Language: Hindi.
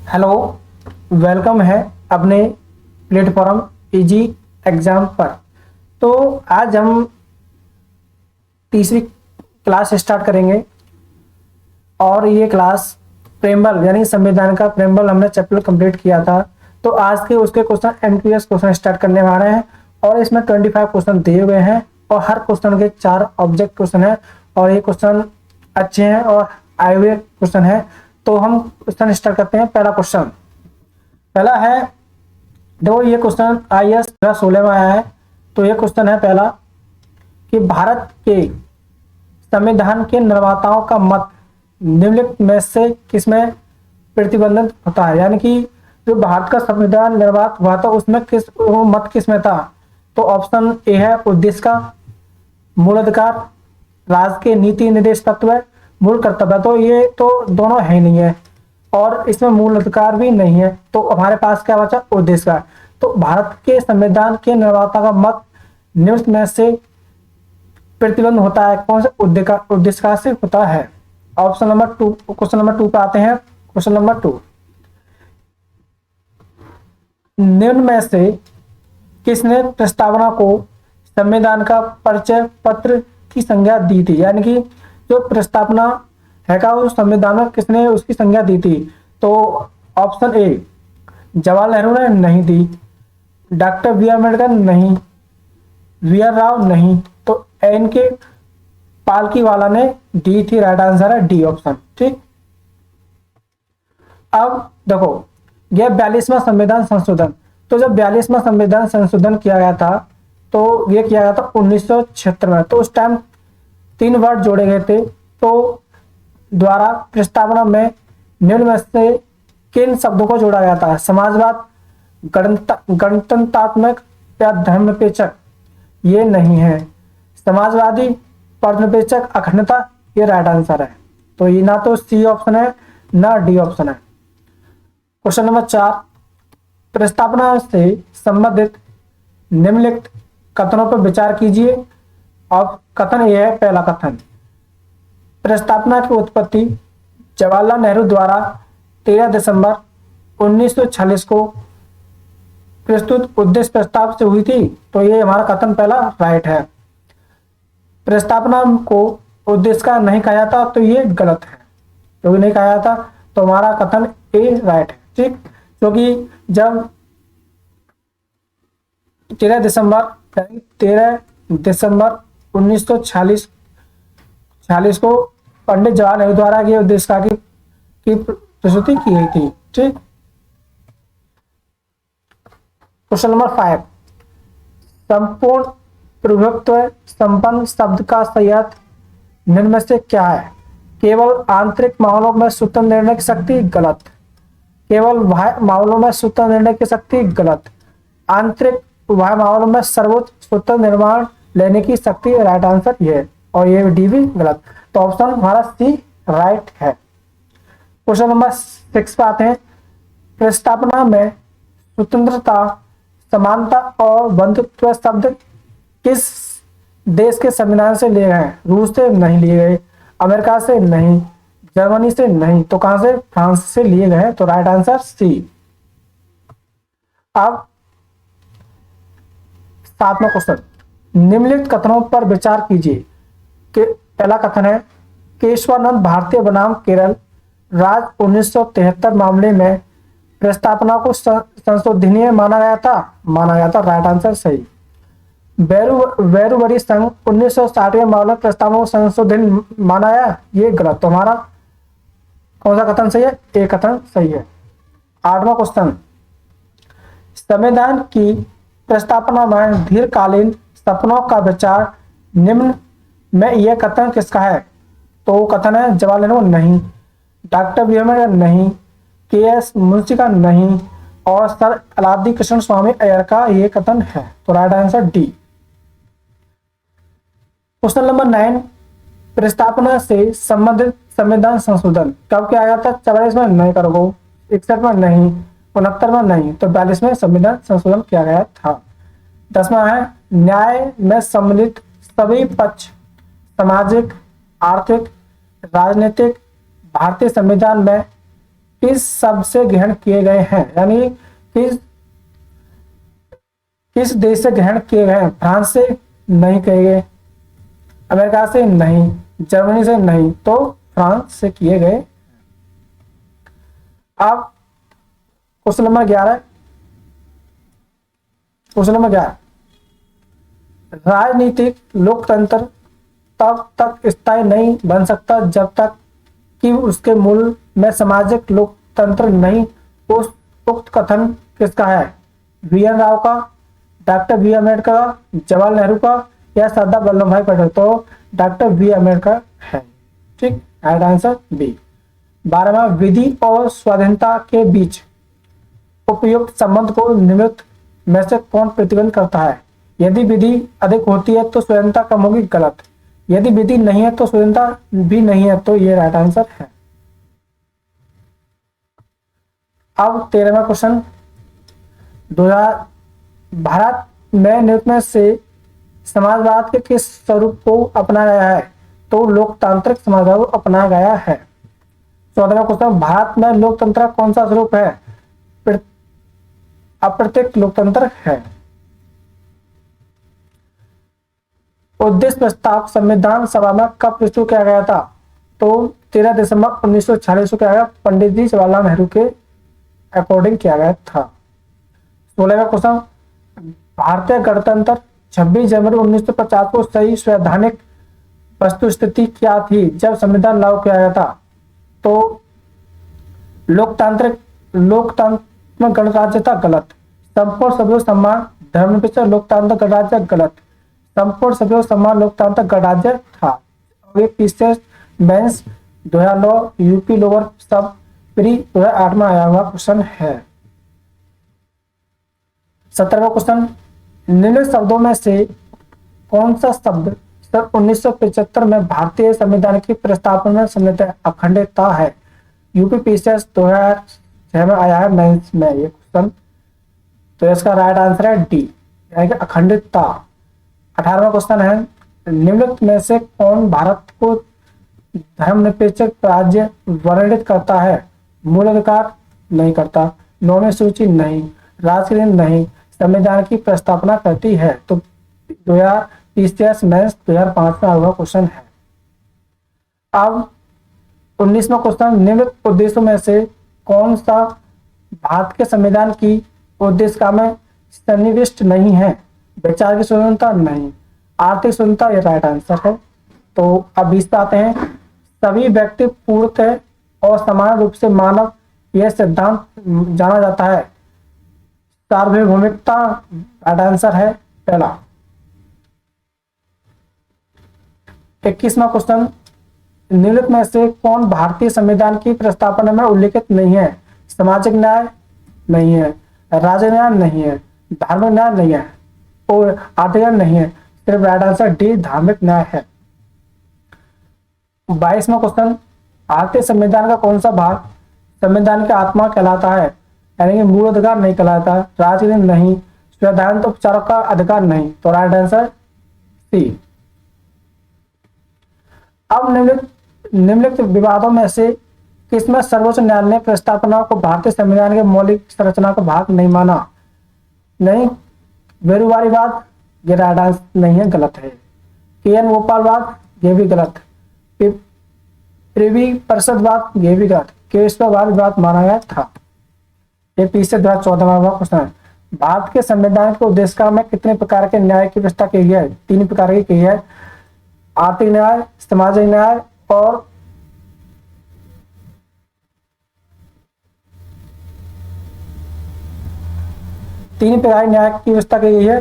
हेलो, वेलकम है अपने प्लेटफॉर्म इजी एग्जाम पर। तो आज हम तीसरी क्लास स्टार्ट करेंगे और ये क्लास प्रेम्बल यानी संविधान का प्रेम्बल हमने चैप्टर कंप्लीट किया था। तो आज के उसके क्वेश्चन एमक्यूएस क्वेश्चन स्टार्ट करने वाले हैं और इसमें 25 क्वेश्चन दिए हुए हैं और हर क्वेश्चन के 4 ऑब्जेक्ट क्वेश्चन है और ये क्वेश्चन अच्छे हैं और आए हुए क्वेश्चन है। तो हम क्वेश्चन स्टार्ट करते हैं। पहला है, देखो ये क्वेश्चन IAS 16 में आया है। तो ये क्वेश्चन है पहला कि भारत के संविधान के निर्माताओं का मत निम्नलिखित में से किसमें प्रतिबंधित होता है, यानी कि जो भारत का संविधान निर्मात हुआ था उसमें वो मत किसमें था। तो ऑप्शन ए है उद्देश्य का, मूल अधिकार, राज्य के नीति निर्देश तत्व, मूल कर्तव्य। तो ये तो दोनों है नहीं है और इसमें मूल अधिकार भी नहीं है। तो हमारे पास क्या बचा, उद्देश्य का। तो भारत के संविधान के निर्माता का मत निम्न में से प्रतिबंध होता है कौन से उद्देश्य का से होता है। ऑप्शन नंबर 2, क्वेश्चन नंबर 2 पे आते हैं। क्वेश्चन नंबर 2, निम्न में से किसने प्रस्तावना को संविधान का परिचय पत्र की संज्ञा दी थी, यानी कि जो प्रस्तावना है का उस संविधान में किसने उसकी संज्ञा दी थी। तो ऑप्शन ए जवाहरलाल नेहरू ने नहीं दी, डॉक्टर बी आर अम्बेडकर नहीं, VR राव नहीं, तो NK पालकीवाला ने दी थी। राइट आंसर है डी ऑप्शन। ठीक, अब देखो यह 42वां संविधान संशोधन। तो जब 42वां संविधान संशोधन किया गया था तो ये किया गया था 1976 में। तो उस टाइम 3 वर्ड जोड़े गए थे। तो द्वारा प्रस्तावना में निम्न में से किन शब्दों को जोड़ा गया था, समाजवाद, गणतंत्रात्मक या धर्मनिरपेक्षक। ये नहीं है, समाजवादी, धर्मनिरपेक्षक, अखंडता, ये राइट आंसर है। तो ये ना तो सी ऑप्शन है ना डी ऑप्शन है। क्वेश्चन नंबर 4, प्रस्तावना से संबंधित निम्नलिखित कथनों पर विचार कीजिए। अब कथन ये है, पहला कथन, प्रस्तावना की उत्पत्ति जवाहरलाल नेहरू द्वारा 13 दिसंबर 1946 को प्रस्तुत उद्देश्य प्रस्ताव से हुई थी। तो ये हमारा कथन पहला राइट है। प्रस्तावना को उद्देश्य का नहीं कहा जाता तो ये गलत है, क्योंकि नहीं कहा जाता। तो हमारा कथन ए राइट है। ठीक, क्योंकि जब 13 दिसंबर 1946 को पंडित जवाहरलाल नेहरू द्वारा ये उद्देश्य की प्रस्तुति की गई थी। ठीक, क्वेश्चन नंबर 5, संपूर्ण प्रभुत्व संपन्न शब्द का सही अर्थ निम्न में से क्या है। केवल आंतरिक मामलों में स्वतंत्र निर्णय की शक्ति, गलत। केवल बाह्य मामलों में स्वतंत्र निर्णय की शक्ति, गलत। आंतरिक बाह्य मामलों में सर्वोच्च स्वतंत्र निर्माण लेने की शक्ति, राइट आंसर ये है। और ये डी भी गलत। तो ऑप्शन हमारा सी राइट है। क्वेश्चन नंबर 6 पे आते हैं। प्रस्तावना में स्वतंत्रता, समानता और बंधुत्व शब्द किस देश के संविधान से लिए गए हैं। रूस से नहीं लिए गए, अमेरिका से नहीं, जर्मनी से नहीं, तो कहां से, फ्रांस से लिए गए हैं। तो राइट आंसर सी। अब 7वां क्वेश्चन, निम्नलिखित कथनों पर विचार कीजिए। कि पहला कथन है, केशवानंद भारतीय बनाम केरल राज्य 1973 मामले में प्रस्तावना को संशोधनीय माना गया था। राइट आंसर सही। वेरुवरी संघ 1960 में मामले प्रस्तावना को संशोधन माना गया, ये गलत। तो हमारा कौन सा कथन सही है, ए कथन सही है। 8वां क्वेश्चन, संविधान की प्रस्तावना में दीर्घकालीन सपनों का विचार निम्न में यह कथन किसका है। तो कथन है जवाहरलाल नेहरू नहीं, डॉक्टर बी आर अम्बेडकर नहीं, KS मुंशी का नहीं और सर अलाउद्दीन कृष्ण स्वामी अय्यर का ये कथन है। तो right answer D. Question number 9, प्रस्तावना से संबंधित संविधान संशोधन कब किया गया था। 44 में नहीं करोगे, 61 में नहीं, 69 में नहीं, तो 42 में संविधान संशोधन किया गया था। 10वां है, न्याय में सम्मिलित सभी पक्ष सामाजिक, आर्थिक, राजनीतिक भारतीय संविधान में किस शब्द से ग्रहण किए गए हैं, यानी किस किस देश से ग्रहण किए गए हैं? फ्रांस से नहीं किए गए, अमेरिका से नहीं, जर्मनी से नहीं, तो फ्रांस से किए गए। अब क्वेश्चन नंबर 11, क्वेश्चन नंबर 11, राजनीतिक लोकतंत्र तब तक स्थायी नहीं बन सकता जब तक कि उसके मूल में सामाजिक लोकतंत्र नहीं। उस उक्त कथन किसका है? वी.एन. राव का, डॉक्टर बी अम्बेडकर का, जवाहरलाल नेहरू का, या सरदार वल्लभ भाई पटेल? तो डॉक्टर बी अम्बेडकर है। ठीक, राइट आंसर बी। 12वां, विधि और स्वाधीनता के बीच उपयुक्त संबंध को निम्नलिखित में से कौन प्रतिबंध करता है? यदि विधि अधिक होती है तो स्वतंत्रता कम होगी, गलत। यदि विधि नहीं है तो स्वतंत्रता भी नहीं है, तो ये राइट आंसर है। अब 13वां क्वेश्चन, 2000 भारत में निम्न में से समाजवाद के किस स्वरूप को अपनाया गया है? तो लोकतांत्रिक समाजवाद को अपनाया गया है। 14वां क्वेश्चन, भारत में लोकतंत्र कौन सा स्वरूप है? अप्रत्यक्ष लोकतंत्र है। उद्देश्य प्रस्ताव संविधान सभा में कब प्रस्तुत किया गया था? तो 13 दिसंबर 1946 को किया गया, पंडित जी जवाहरलाल नेहरू के अकॉर्डिंग किया गया था। 16वां क्वेश्चन, भारतीय गणतंत्र 26 जनवरी 1950 को सही संवैधानिक वस्तुस्थिति क्या थी जब संविधान लागू किया गया था? तो लोकतंत्र गणराज्य था, गलत। संपूर्ण सभी समान धर्मनिरपेक्ष लोकतांत्रिक गणराज्य, गलत। संपूर्ण सभी समान लोकतांत्रिक गणराज्य था। ये पीसेस बेंस 2009 यूपी लोअर सब प्री 2008 में आया हुआ क्वेश्चन है। 17वां क्वेश्चन, निम्नलिखित शब्दों में से कौन सा शब्द सन 1975 में भारतीय संविधान की प्रस्तावना में सम्मिलित अखंडता है? यूपी पीसीएस 2006 में आया है मेंस में ये क्वेश्चन, तो इसका राइट आंसर है डी, यानी कि अखंडता। 18वां क्वेश्चन है, निम्नलिखित में से कौन भारत को धर्मनिरपेक्ष राज्य वर्णित करता है? मूल अधिकार नहीं करता, 9वीं सूची नहीं, राष्ट्रीय नहीं, संविधान की प्रस्तावना करती है। तो 2020 मेंस 2005 में हुआ क्वेश्चन है। अब 19वां क्वेश्चन, निम्नलिखित उद्देश्यों में से कौन सा भारत के संविधान की उद्देश्य में सन्निविष्ट नहीं है? विचार की स्वतंत्रता नहीं, आर्थिक स्वतंत्रता, ये राइट आंसर है। तो अब 20 पे आते हैं, सभी व्यक्ति पूर्णतः और समान रूप से मानव, यह सिद्धांत जाना जाता है। सार्वभौमिकता, राइट आंसर है पहला। 21वां क्वेश्चन, निम्नलिखित में से कौन भारतीय संविधान की प्रस्तावना में उल्लेखित नहीं है? सामाजिक न्याय नहीं है, राजनीतिक न्याय नहीं है, धार्मिक न्याय नहीं है और आर्थिक न्याय नहीं है, सिर्फ राइट आंसर डी धार्मिक न्याय है। 22वां क्वेश्चन, भारतीय संविधान का कौन सा भाग संविधान की आत्मा कहलाता है? यानी कि मूल अधिकार नहीं कहलाता, राजनीति नहीं, संवैधानिक उपचारों का अधिकार नहीं, तो राइट आंसर सी। अब निम्नलिखित विवादों में से किसमें सर्वोच्च न्यायालय ने प्रस्तावना को भारतीय संविधान के मौलिक संरचना का भाग नहीं माना? नहीं, वेरुवारीवाद, ये राइट आंसर नहीं है, गलत है। के.एन. गोपालवाद, ये भी गलत। प्रिवी परिषदवाद, ये भी गलत। केशववाद विवाद माना गया था। ये पीछे 2014 क्वेश्चन है। भारत के संविधान के उद्देश्य में कितने प्रकार के न्याय की व्यवस्था की है? 3 प्रकार की है, आर्थिक न्याय, सामाजिक न्याय और तीन प्रकार न्याय की व्यवस्था की गई है,